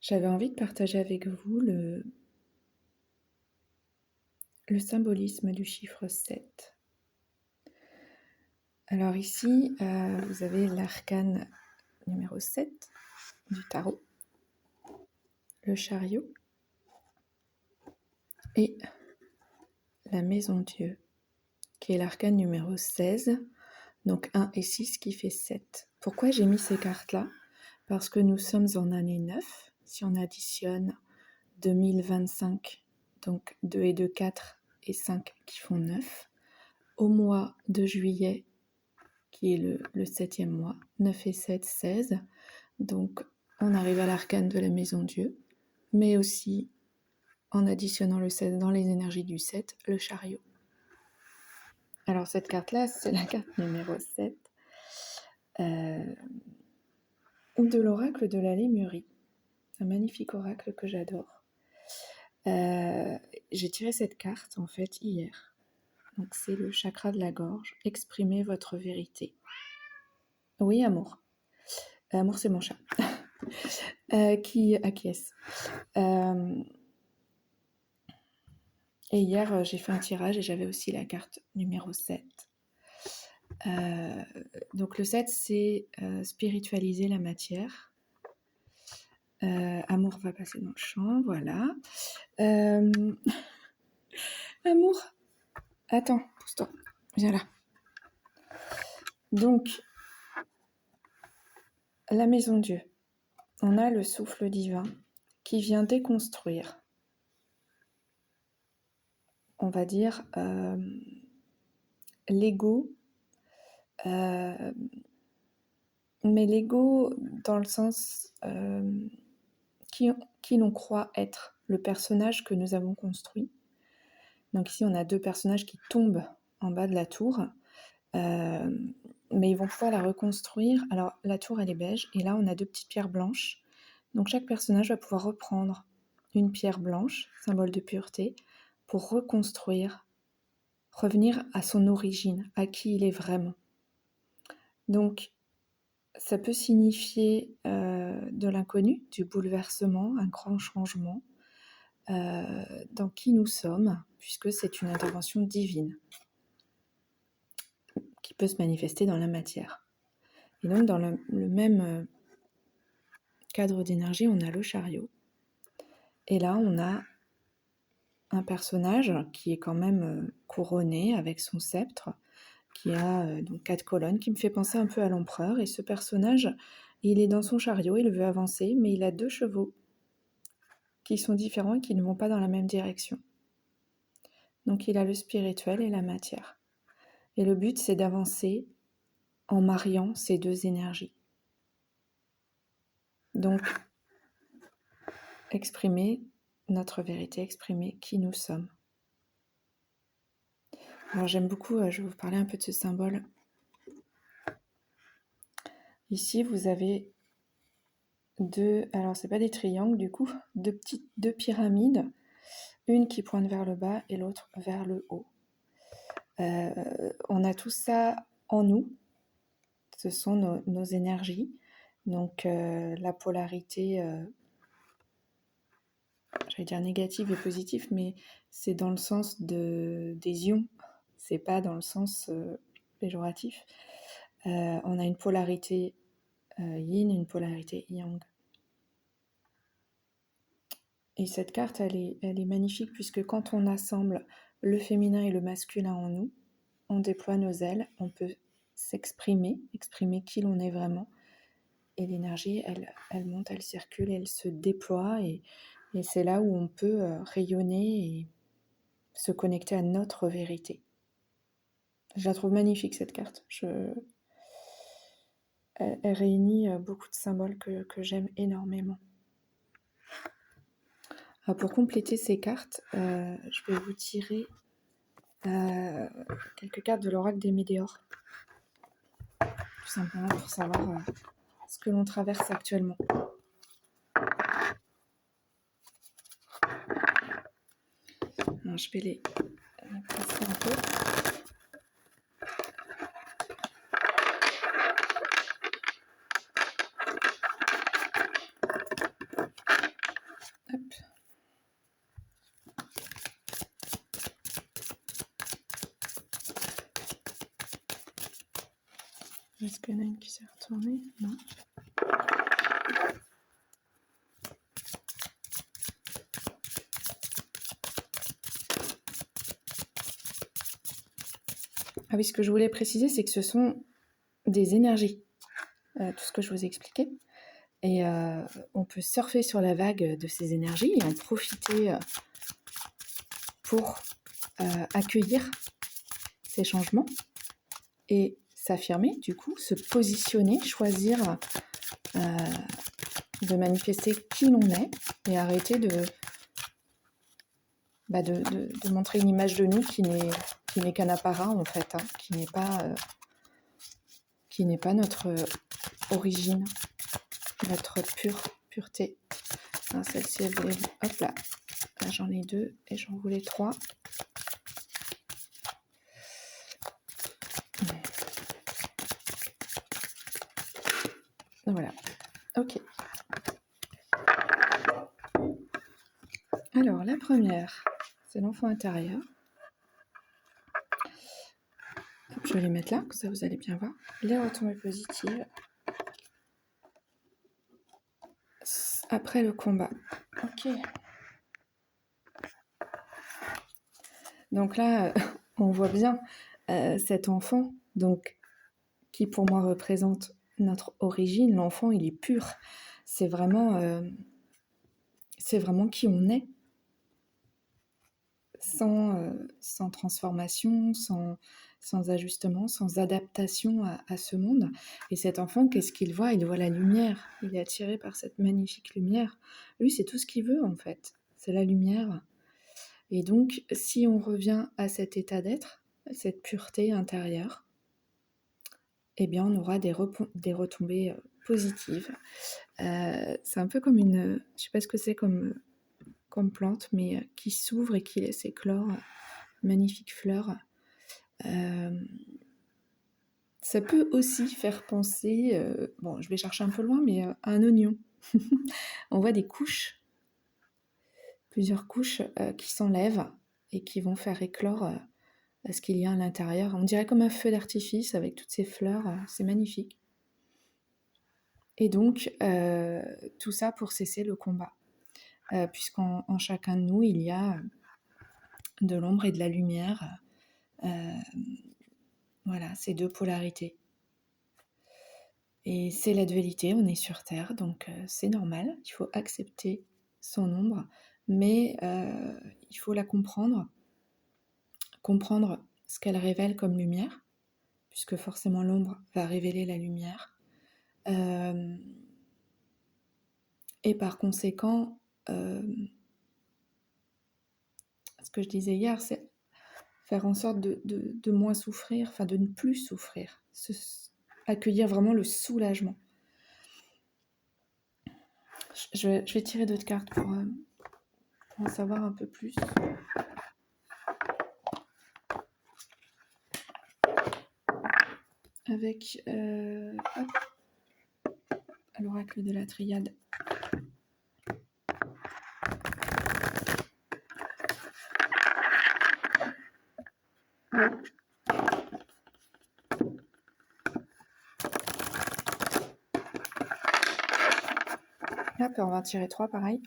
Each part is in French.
J'avais envie de partager avec vous le symbolisme du chiffre 7. Alors ici, vous avez l'arcane numéro 7 du tarot, le chariot et la maison Dieu, qui est l'arcane numéro 16, donc 1 et 6 qui fait 7. Pourquoi j'ai mis ces cartes-là? Parce que nous sommes en année 9, si on additionne 2025, donc 2 et 2, 4 et 5 qui font 9. Au mois de juillet, qui est le 7e mois, 9 et 7, 16. Donc on arrive à l'arcane de la maison Dieu, mais aussi en additionnant le 16 dans les énergies du 7, le chariot. Alors cette carte-là, c'est la carte numéro 7 de l'oracle de la Lémurie, un magnifique oracle que j'adore. J'ai tiré cette carte en fait hier. Donc c'est le chakra de la gorge, exprimez votre vérité. Oui, amour. Amour, c'est mon chat. Qui acquiesce. Et hier, j'ai fait un tirage et j'avais aussi la carte numéro 7. Donc le 7, c'est spiritualiser la matière. Amour va passer dans le champ, voilà. Amour, attends, pousse-toi, viens là. Donc, la maison Dieu, on a le souffle divin qui vient déconstruire, on va dire, l'ego, mais l'ego dans le sens qui l'on croit être le personnage que nous avons construit. Donc ici, on a deux personnages qui tombent en bas de la tour, mais ils vont pouvoir la reconstruire. Alors la tour, elle est beige, et là, on a deux petites pierres blanches. Donc chaque personnage va pouvoir reprendre une pierre blanche, symbole de pureté, pour reconstruire, revenir à son origine, à qui il est vraiment. Donc ça peut signifier de l'inconnu, du bouleversement, un grand changement dans qui nous sommes, puisque c'est une intervention divine qui peut se manifester dans la matière. Et donc dans le même cadre d'énergie, on a le chariot. Et là, on a un personnage qui est quand même couronné avec son sceptre, qui a donc 4 colonnes, qui me fait penser un peu à l'empereur. Et ce personnage, il est dans son chariot, il veut avancer, mais il a 2 chevaux qui sont différents et qui ne vont pas dans la même direction. Donc il a le spirituel et la matière. Et le but, c'est d'avancer en mariant ces deux énergies. Donc, exprimer notre vérité, exprimer qui nous sommes. Alors j'aime beaucoup, je vais vous parler un peu de ce symbole. Ici, vous avez alors c'est pas des triangles du coup, deux pyramides, une qui pointe vers le bas et l'autre vers le haut. On a tout ça en nous, ce sont nos énergies, donc la polarité, j'allais dire négative et positive, mais c'est dans le sens des ions, c'est pas dans le sens péjoratif. On a une polarité yin, une polarité yang. Et cette carte, elle est magnifique puisque quand on assemble le féminin et le masculin en nous, on déploie nos ailes, on peut s'exprimer, exprimer qui l'on est vraiment. Et l'énergie, elle monte, elle circule, elle se déploie et c'est là où on peut rayonner et se connecter à notre vérité. Je la trouve magnifique cette carte. Elle réunit beaucoup de symboles que j'aime énormément. Alors pour compléter ces cartes, je vais vous tirer quelques cartes de l'oracle des Météores. Tout simplement pour savoir ce que l'on traverse actuellement. Alors, je vais les passer un peu. Est-ce qu'il y en a une qui s'est retournée? Non. Ah oui, ce que je voulais préciser, c'est que ce sont des énergies, tout ce que je vous ai expliqué. Et on peut surfer sur la vague de ces énergies et en profiter pour accueillir ces changements et s'affirmer, du coup, se positionner, choisir de manifester qui l'on est et arrêter de montrer une image de nous qui n'est qu'un apparat, en fait, hein, qui n'est pas notre origine, notre pureté. Alors, celle-ci, elle voulait... Hop là, là j'en ai 2 et j'en voulais 3. Voilà, ok. Alors, la première, c'est l'enfant intérieur. Je vais les mettre là, comme ça vous allez bien voir. Les retombées positives. Après le combat. Ok. Donc là, on voit bien cet enfant, donc, qui pour moi représente notre origine. L'enfant, il est pur. C'est vraiment qui on est. Sans transformation, sans ajustement, sans adaptation à ce monde. Et cet enfant, qu'est-ce qu'il voit? Il voit la lumière. Il est attiré par cette magnifique lumière. Lui, c'est tout ce qu'il veut, en fait. C'est la lumière. Et donc, si on revient à cet état d'être, cette pureté intérieure, eh bien, on aura des retombées positives. C'est un peu comme une... Je sais pas ce que c'est comme plante, mais qui s'ouvre et qui laisse éclore magnifiques fleurs. Ça peut aussi faire penser, bon, je vais chercher un peu loin, mais à un oignon. On voit des couches, plusieurs couches qui s'enlèvent et qui vont faire éclore ce qu'il y a à l'intérieur. On dirait comme un feu d'artifice avec toutes ces fleurs, c'est magnifique. Et donc, tout ça pour cesser le combat. Puisqu'en chacun de nous, il y a de l'ombre et de la lumière. Voilà, ces deux polarités. Et c'est la dualité, on est sur Terre, donc c'est normal, il faut accepter son ombre, mais il faut la comprendre ce qu'elle révèle comme lumière, puisque forcément l'ombre va révéler la lumière. Et par conséquent, ce que je disais hier, c'est faire en sorte de moins souffrir, enfin de ne plus souffrir, accueillir vraiment le soulagement. Je vais tirer d'autres cartes pour en savoir un peu plus. Avec l'oracle de la triade. Hop, on va en tirer 3 pareil.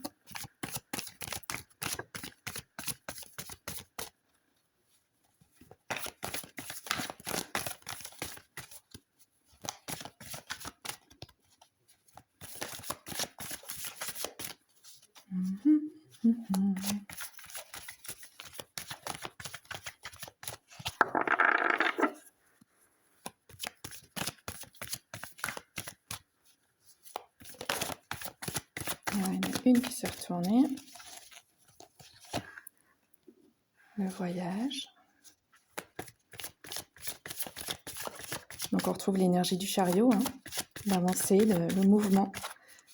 Il y en a une qui s'est retournée. Le voyage. Donc on retrouve l'énergie du chariot, hein, l'avancer, le mouvement,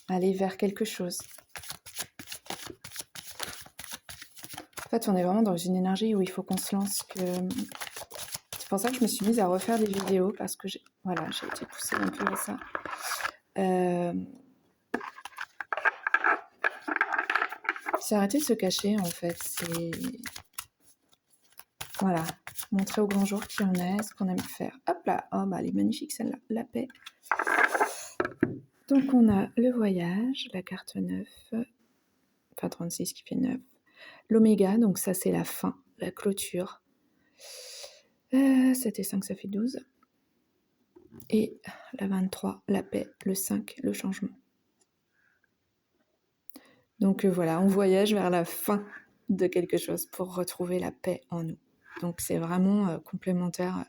aller vers quelque chose. En fait, on est vraiment dans une énergie où il faut qu'on se lance. C'est pour ça que je me suis mise à refaire des vidéos, parce que j'ai été poussée un peu à ça. C'est arrêter de se cacher, en fait. Voilà. Montrer au grand jour qui on est, ce qu'on aime faire. Hop là, oh bah elle est magnifique celle-là, la paix. Donc on a le voyage, la carte 9, enfin 36 qui fait 9. L'oméga, donc ça c'est la fin, la clôture. 7 et 5, ça fait 12. Et la 23, la paix, le 5, le changement. Donc voilà, on voyage vers la fin de quelque chose pour retrouver la paix en nous. Donc c'est vraiment complémentaire.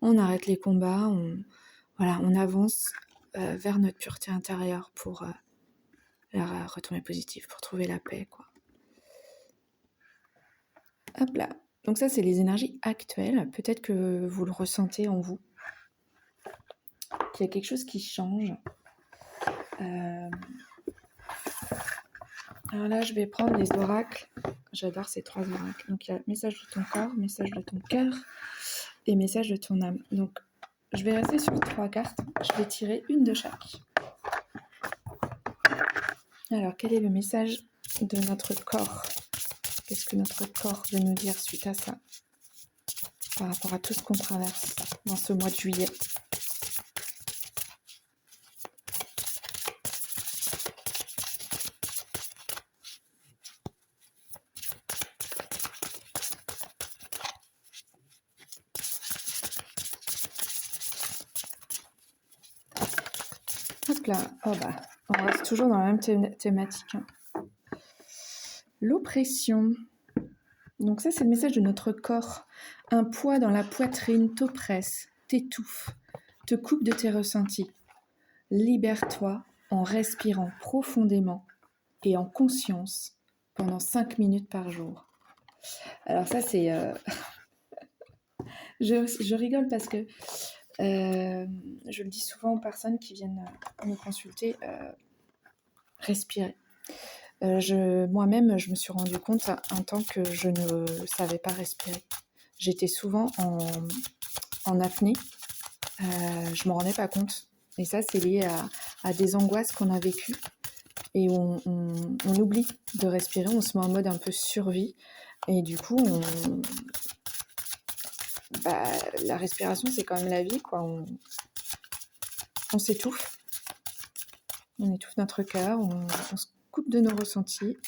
On arrête les combats, on avance vers notre pureté intérieure pour la retomber positive, pour trouver la paix, quoi. Hop là. Donc ça, c'est les énergies actuelles. Peut-être que vous le ressentez en vous, qu'il y a quelque chose qui change. Alors là, je vais prendre les oracles. J'adore ces 3 oracles. Donc il y a message de ton corps, message de ton cœur et message de ton âme. Donc je vais rester sur 3 cartes. Je vais tirer une de chaque. Alors, quel est le message de notre corps? Qu'est-ce que notre corps veut nous dire suite à ça, par rapport à tout ce qu'on traverse dans ce mois de juillet? Hop là, oh bah, on reste toujours dans la même thématique. Hein. L'oppression. Donc ça, c'est le message de notre corps. Un poids dans la poitrine t'oppresse, t'étouffe, te coupe de tes ressentis. Libère-toi en respirant profondément et en conscience pendant 5 minutes par jour. Alors ça, c'est... je rigole parce que je le dis souvent aux personnes qui viennent me consulter, respirer. Moi-même, je me suis rendu compte un temps que je ne savais pas respirer. J'étais souvent en apnée, je ne m'en rendais pas compte. Et ça, c'est lié à des angoisses qu'on a vécues. Et on oublie de respirer, on se met en mode un peu survie. Et du coup, la respiration, c'est quand même la vie, quoi. On s'étouffe. On étouffe notre cœur, on se coupe de nos ressentis.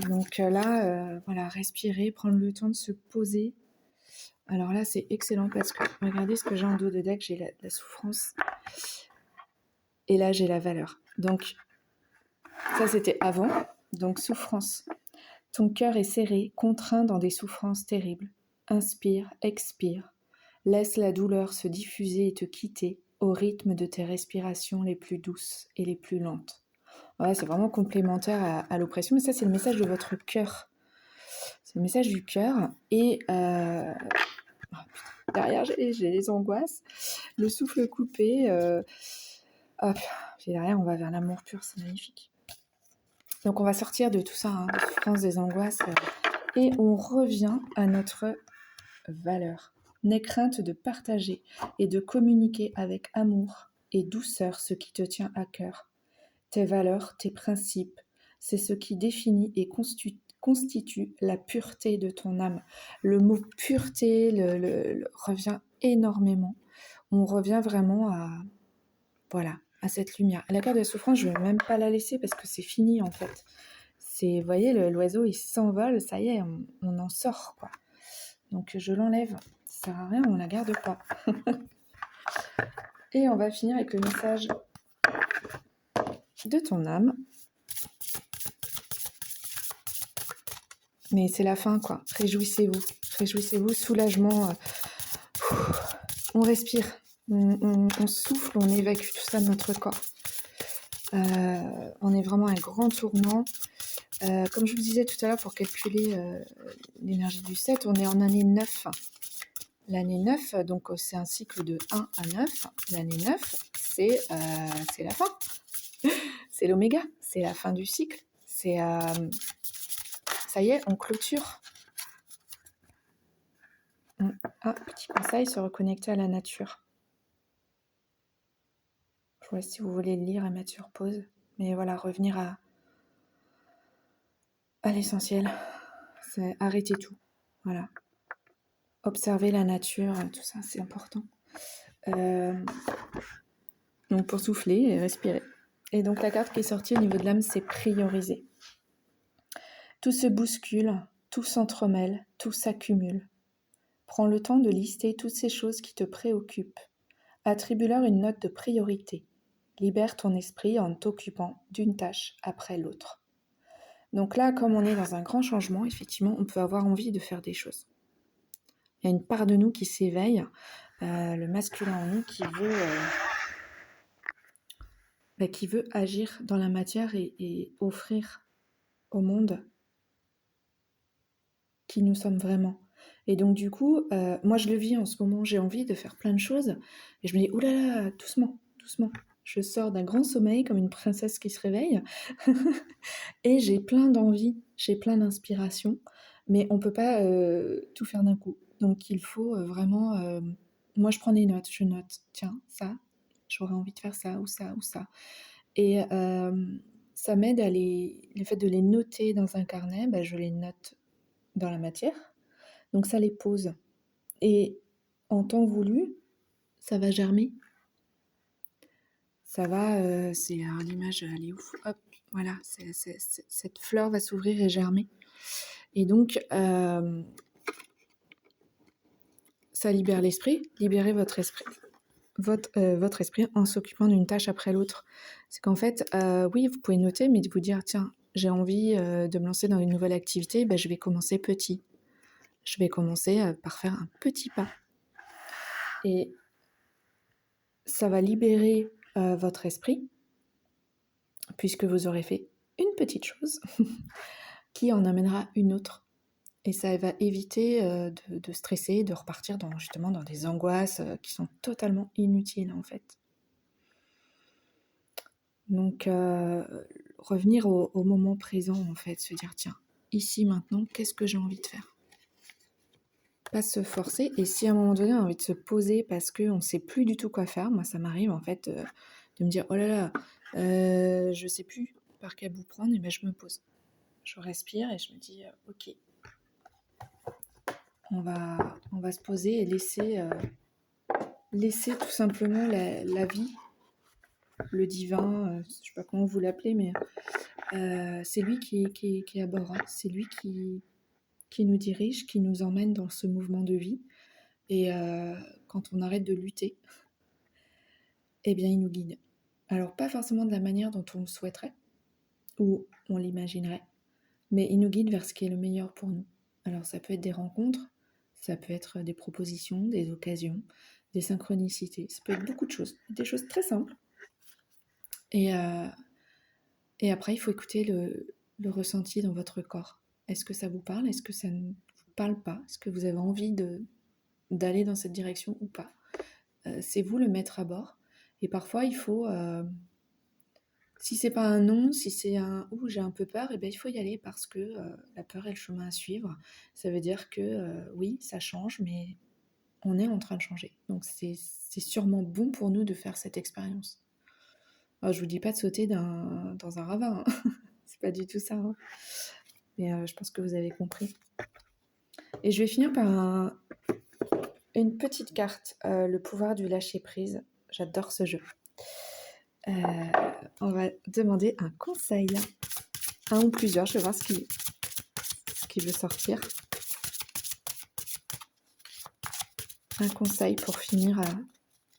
Donc là, voilà, respirer, prendre le temps de se poser. Alors là, c'est excellent parce que regardez ce que j'ai en dos de deck, j'ai la souffrance. Et là, j'ai la valeur. Donc, ça, c'était avant. Donc, souffrance. Ton cœur est serré, contraint dans des souffrances terribles. Inspire, expire. Laisse la douleur se diffuser et te quitter au rythme de tes respirations les plus douces et les plus lentes. Ouais, c'est vraiment complémentaire à l'oppression, mais ça, c'est le message de votre cœur. C'est le message du cœur. Et derrière, j'ai les angoisses, le souffle coupé. Hop, puis derrière, on va vers l'amour pur, c'est magnifique. Donc, on va sortir de tout ça, hein, des souffrances, des angoisses, et on revient à notre valeur. N'aie crainte de partager et de communiquer avec amour et douceur ce qui te tient à cœur. Tes valeurs, tes principes, c'est ce qui définit et constitue la pureté de ton âme. Le mot pureté revient énormément. On revient vraiment à cette lumière. La carte de la souffrance, je ne vais même pas la laisser parce que c'est fini en fait. Vous voyez, l'oiseau il s'envole, ça y est, on en sort, quoi. Donc je l'enlève, ça sert à rien, on la garde pas. Et on va finir avec le message de ton âme. Mais c'est la fin, quoi. Réjouissez-vous, soulagement. On respire, on souffle, on évacue tout ça de notre corps. On est vraiment à un grand tournant. Comme je vous disais tout à l'heure, pour calculer l'énergie du 7, on est en année 9. L'année 9, donc c'est un cycle de 1 à 9. L'année 9, c'est la fin. C'est l'oméga, c'est la fin du cycle. C'est ça y est, on clôture. Petit conseil, se reconnecter à la nature. Je vois si vous voulez le lire et mettre sur pause. Mais voilà, revenir à l'essentiel. C'est arrêter tout. Voilà. observer la nature, tout ça, c'est important. Donc pour souffler et respirer. Et donc la carte qui est sortie au niveau de l'âme, c'est prioriser. Tout se bouscule, tout s'entremêle, tout s'accumule. Prends le temps de lister toutes ces choses qui te préoccupent. Attribue-leur une note de priorité. Libère ton esprit en t'occupant d'une tâche après l'autre. Donc là, comme on est dans un grand changement, effectivement, on peut avoir envie de faire des choses. Il y a une part de nous qui s'éveille, le masculin en nous qui veut agir dans la matière et offrir au monde qui nous sommes vraiment. Et donc du coup, moi je le vis en ce moment, j'ai envie de faire plein de choses, et je me dis, oulala, doucement, doucement. Je sors d'un grand sommeil comme une princesse qui se réveille, et j'ai plein d'envies, j'ai plein d'inspiration, mais on peut pas tout faire d'un coup. Donc il faut vraiment... moi je prends des notes, je note, tiens, ça, j'aurais envie de faire ça, ou ça, ou ça. Et ça m'aide à le fait de les noter dans un carnet, je les note dans la matière, donc ça les pose. Et en temps voulu, ça va germer. Ça va, c'est l'image, elle est ouf. Hop, voilà, cette fleur va s'ouvrir et germer. Et donc, ça libère l'esprit, libérez votre esprit. Votre esprit en s'occupant d'une tâche après l'autre. C'est qu'en fait, oui, vous pouvez noter, mais de vous dire, tiens, j'ai envie de me lancer dans une nouvelle activité, je vais commencer petit. Je vais commencer par faire un petit pas. Et ça va libérer votre esprit, puisque vous aurez fait une petite chose qui en amènera une autre. Et ça va éviter de stresser, de repartir justement dans des angoisses qui sont totalement inutiles en fait. Donc revenir au moment présent en fait, se dire tiens, ici maintenant, qu'est-ce que j'ai envie de faire ? Pas se forcer, et si à un moment donné on a envie de se poser parce qu'on ne sait plus du tout quoi faire, moi ça m'arrive en fait de me dire oh là là, je sais plus par quel bout prendre, et je me pose. Je respire et je me dis ok, on va se poser et laisser tout simplement la vie, le divin, je sais pas comment vous l'appelez, mais c'est lui qui est à bord, hein. C'est lui qui nous dirige, qui nous emmène dans ce mouvement de vie. Et quand on arrête de lutter, eh bien il nous guide. Alors pas forcément de la manière dont on le souhaiterait, ou on l'imaginerait, mais il nous guide vers ce qui est le meilleur pour nous. Alors ça peut être des rencontres, ça peut être des propositions, des occasions, des synchronicités, ça peut être beaucoup de choses, des choses très simples. Et après, il faut écouter le ressenti dans votre corps. Est-ce que ça vous parle ? Est-ce que ça ne vous parle pas ? Est-ce que vous avez envie d'aller dans cette direction ou pas ? C'est vous le maître à bord. Et parfois, il faut... si c'est pas un non, si c'est un « ouh, j'ai un peu peur », il faut y aller parce que la peur est le chemin à suivre. Ça veut dire que oui, ça change, mais on est en train de changer. Donc c'est sûrement bon pour nous de faire cette expérience. Alors, je vous dis pas de sauter dans un ravin, hein. C'est pas du tout ça, hein. Mais je pense que vous avez compris. Et je vais finir par une petite carte, le pouvoir du lâcher-prise. J'adore ce jeu. On va demander un conseil, un ou plusieurs, je vais voir ce qui veut sortir. Un conseil pour finir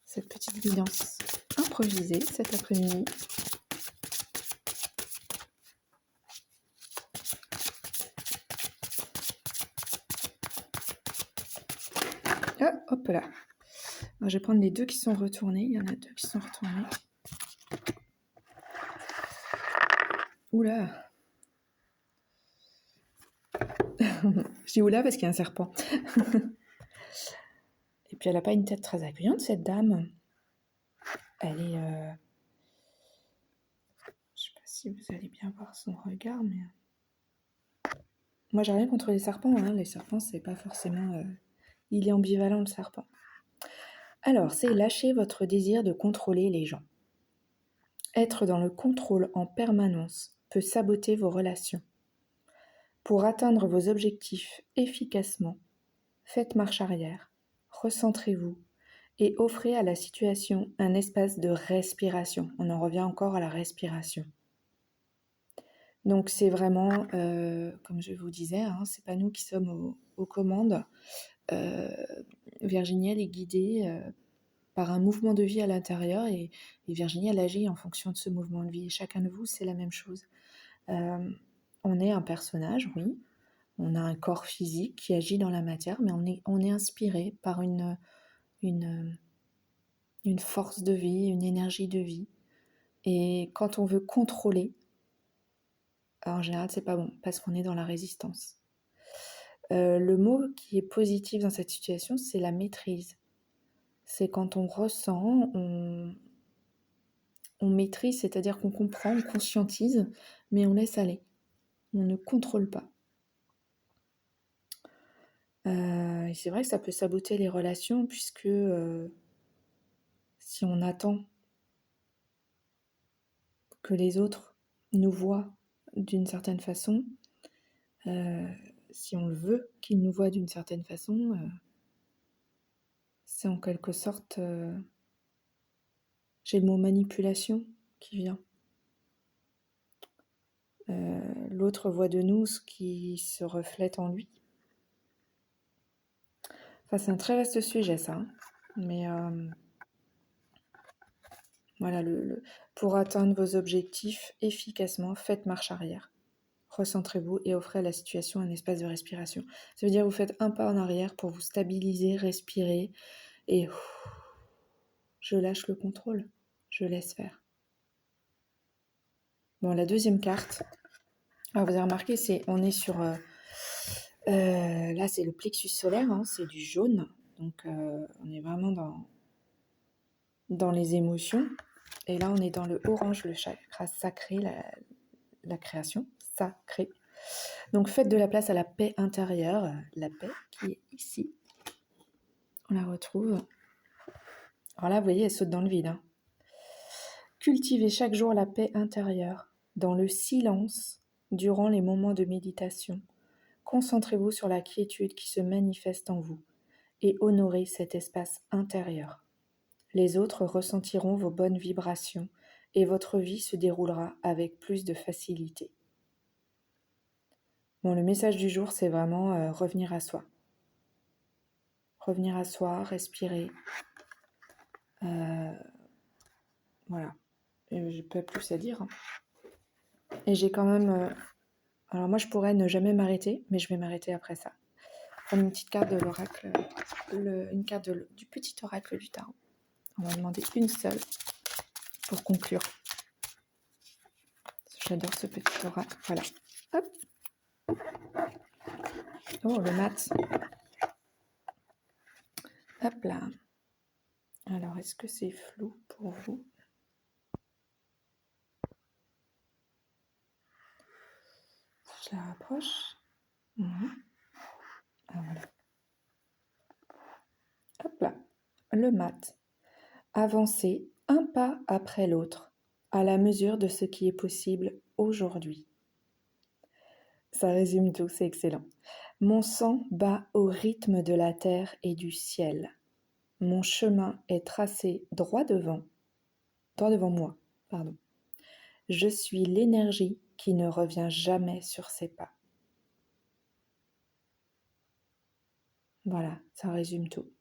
cette petite guidance improvisée cet après-midi. Ah, hop là. Alors, je vais prendre les deux qui sont retournés. Il y en a deux qui sont retournés. Oula. Je dis oula parce qu'il y a un serpent. Et puis elle n'a pas une tête très accueillante, cette dame. Elle est... je sais pas si vous allez bien voir son regard, mais... Moi, j'ai rien contre les serpents, hein. Les serpents, c'est pas forcément... Il est ambivalent, le serpent. Alors, c'est lâcher votre désir de contrôler les gens. Être dans le contrôle en permanence peut saboter vos relations. Pour atteindre vos objectifs efficacement, faites marche arrière, recentrez-vous et offrez à la situation un espace de respiration. On en revient encore à la respiration. Donc c'est vraiment, comme je vous disais, hein, c'est pas nous qui sommes aux commandes. Virginie, elle est guidée par un mouvement de vie à l'intérieur et Virginie, elle agit en fonction de ce mouvement de vie. Et chacun de vous, c'est la même chose. On est un personnage, oui. On a un corps physique qui agit dans la matière, mais on est inspiré par une force de vie, une énergie de vie. Et quand on veut contrôler, en général, c'est pas bon, parce qu'on est dans la résistance. Le mot qui est positif dans cette situation, c'est la maîtrise. C'est quand on ressent, on maîtrise, c'est-à-dire qu'on comprend, on conscientise, mais on laisse aller. On ne contrôle pas. Et c'est vrai que ça peut saboter les relations, puisque si on attend que les autres nous voient d'une certaine façon, si on le veut qu'ils nous voient d'une certaine façon, c'est en quelque sorte, j'ai le mot manipulation qui vient. L'autre voit de nous ce qui se reflète en lui. Enfin, c'est un très vaste sujet, ça. Hein. Mais voilà, pour atteindre vos objectifs efficacement, faites marche arrière. Recentrez-vous et offrez à la situation un espace de respiration. Ça veut dire que vous faites un pas en arrière pour vous stabiliser, respirer et je lâche le contrôle. Je laisse faire. Bon, la deuxième carte, alors vous avez remarqué, on est sur... là, c'est le plexus solaire, hein, c'est du jaune. Donc, on est vraiment dans les émotions. Et là, on est dans le orange, le chakra sacré, la création sacrée. Donc, faites de la place à la paix intérieure, la paix qui est ici. On la retrouve. Alors là, vous voyez, elle saute dans le vide. Hein. Cultivez chaque jour la paix intérieure, dans le silence, durant les moments de méditation. Concentrez-vous sur la quiétude qui se manifeste en vous et honorez cet espace intérieur. Les autres ressentiront vos bonnes vibrations et votre vie se déroulera avec plus de facilité. Bon, le message du jour, c'est vraiment revenir à soi. Revenir à soi, respirer. Voilà. J'ai pas plus à dire. Hein. Et j'ai quand même... alors moi, je pourrais ne jamais m'arrêter, mais je vais m'arrêter après ça. Prendre une petite carte de l'oracle, une carte du petit oracle du tarot. On va demander une seule pour conclure. J'adore ce petit oracle. Voilà. Hop. Oh, le mat. Hop là. Alors, est-ce que c'est flou pour vous? Je la rapproche. Ah, voilà. Hop là. Le mat. Avancez un pas après l'autre, à la mesure de ce qui est possible aujourd'hui. Ça résume tout, c'est excellent. Mon sang bat au rythme de la terre et du ciel. Mon chemin est tracé droit devant moi, pardon. Je suis l'énergie qui ne revient jamais sur ses pas. Voilà, ça résume tout.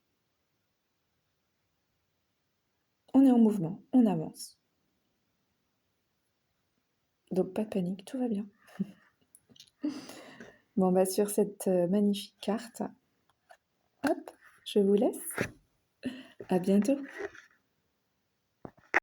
On est en mouvement, on avance. Donc pas de panique, tout va bien. Bon, bah sur cette magnifique carte, hop, je vous laisse. À bientôt.